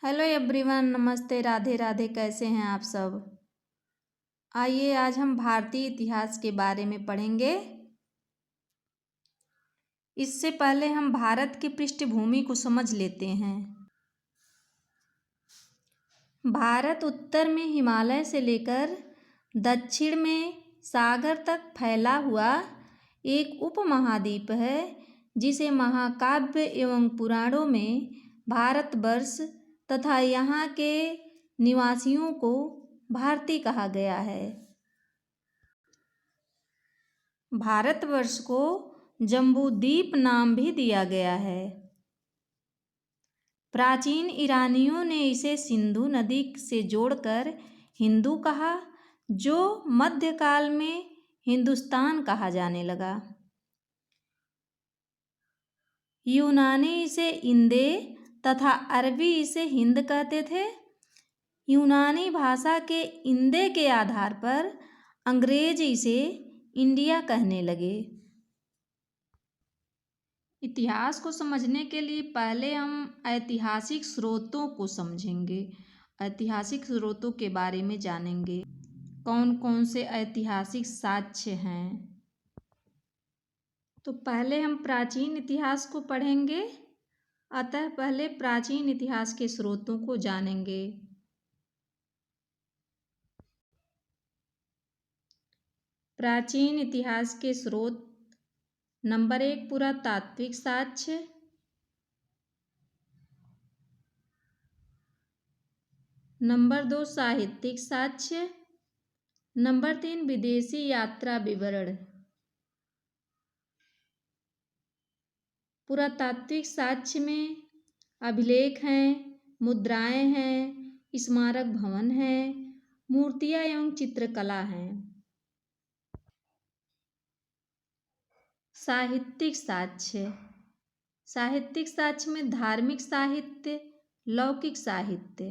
Hello everyone, नमस्ते, राधे राधे। कैसे हैं आप सब? आइए आज हम भारतीय इतिहास के बारे में पढ़ेंगे। इससे पहले हम भारत की पृष्ठभूमि को समझ लेते हैं। भारत उत्तर में हिमालय से लेकर दक्षिण में सागर तक फैला हुआ एक उपमहाद्वीप है, जिसे महाकाव्य एवं पुराणों में भारतवर्ष तथा यहाँ के निवासियों को भारतीय कहा गया है। भारतवर्ष को जम्बूद्वीप नाम भी दिया गया है। प्राचीन ईरानियों ने इसे सिंधु नदी से जोड़कर हिंदू कहा, जो मध्यकाल में हिंदुस्तान कहा जाने लगा। यूनानी इसे इंदे तथा अरबी इसे हिंद कहते थे। यूनानी भाषा के इंदे के आधार पर अंग्रेज इसे इंडिया कहने लगे। इतिहास को समझने के लिए पहले हम ऐतिहासिक स्रोतों को समझेंगे। ऐतिहासिक स्रोतों के बारे में जानेंगे। कौन कौन से ऐतिहासिक साक्ष्य हैं? तो पहले हम प्राचीन इतिहास को पढ़ेंगे। अतः पहले प्राचीन इतिहास के स्रोतों को जानेंगे। प्राचीन इतिहास के स्रोत: नंबर 1 पुरातात्विक साक्ष्य, नंबर 2 साहित्यिक साक्ष्य, नंबर 3 विदेशी यात्रा विवरण। पुरातात्विक साक्ष्य में अभिलेख हैं, मुद्राएं हैं, स्मारक भवन हैं, मूर्तियां एवं चित्रकला हैं। साहित्यिक साक्ष्य: साहित्यिक साक्ष्य में धार्मिक साहित्य, लौकिक साहित्य।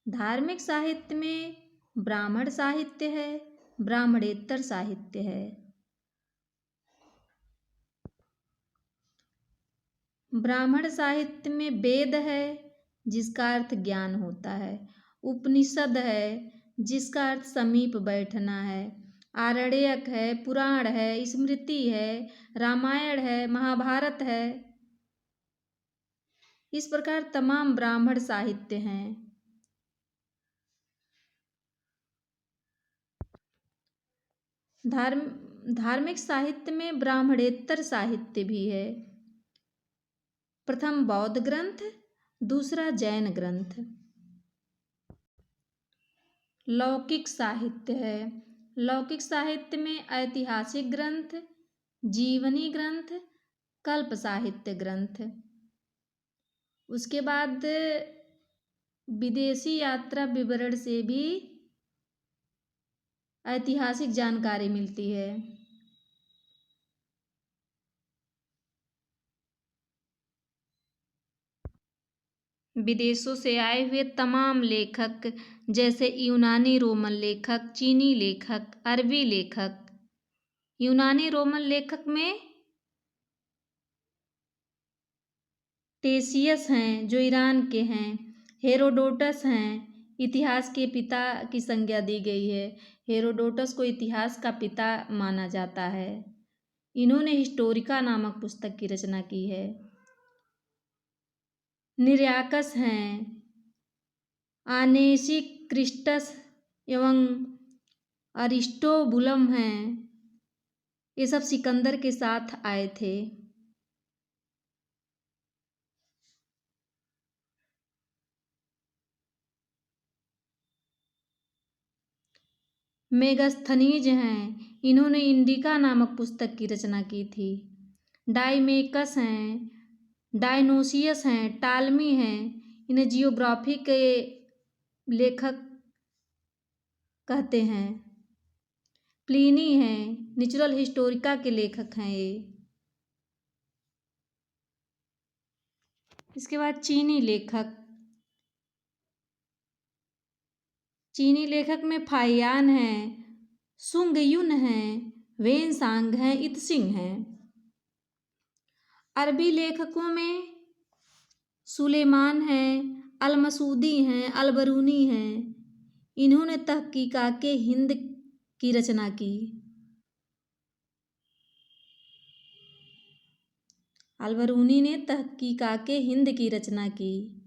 धार्मिक साहित्य में ब्राह्मण साहित्य है, ब्राह्मणेतर साहित्य है। ब्राह्मण साहित्य में वेद है, जिसका अर्थ ज्ञान होता है। उपनिषद है, जिसका अर्थ समीप बैठना है। आरण्यक है, पुराण है, स्मृति है, रामायण है, महाभारत है। इस प्रकार तमाम ब्राह्मण साहित्य हैं। धार्मिक साहित्य में ब्राह्मणेतर साहित्य भी है। प्रथम बौद्ध ग्रंथ, दूसरा जैन ग्रंथ। लौकिक साहित्य है। लौकिक साहित्य में ऐतिहासिक ग्रंथ, जीवनी ग्रंथ, कल्प साहित्य ग्रंथ। उसके बाद विदेशी यात्रा विवरण से भी ऐतिहासिक जानकारी मिलती है। विदेशों से आए हुए तमाम लेखक, जैसे यूनानी रोमन लेखक, चीनी लेखक, अरबी लेखक। यूनानी रोमन लेखक में टेसियस हैं, जो ईरान के हैं। हेरोडोटस हैं, इतिहास के पिता की संज्ञा दी गई है। हेरोडोटस को इतिहास का पिता माना जाता है। इन्होंने हिस्टोरिका नामक पुस्तक की रचना की है। निर्याकस हैं, आनेसिक्रिस्टस एवं अरिस्टोबुलम हैं। ये सब सिकंदर के साथ आए थे। मेगस्थनीज हैं, इन्होंने इंडिका नामक पुस्तक की रचना की थी। डाइमेकस हैं, डायनोसियस हैं, टालमी हैं। इन्हें जियोग्राफी के लेखक कहते हैं। प्लिनी हैं, नेचुरल हिस्टोरिका के लेखक हैं ये। इसके बाद चीनी लेखक। चीनी लेखक में फाहियान हैं, सुंगयुन हैं, वेनसांग हैं, इत्सिंग हैं। अरबी लेखकों में सुलेमान हैं, अल-मसूदी हैं, अल-बरूनी हैं। इन्होंने तहकीकाके हिंद की रचना की। अल-बरूनी ने तहकीकाके हिंद की रचना की।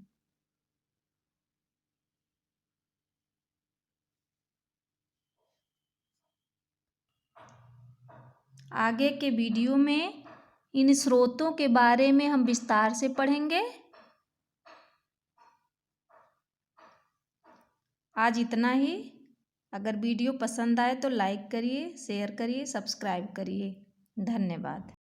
आगे के वीडियो में इन स्रोतों के बारे में हम विस्तार से पढ़ेंगे। आज इतना ही। अगर वीडियो पसंद आए तो लाइक करिए, शेयर करिए, सब्सक्राइब करिए। धन्यवाद।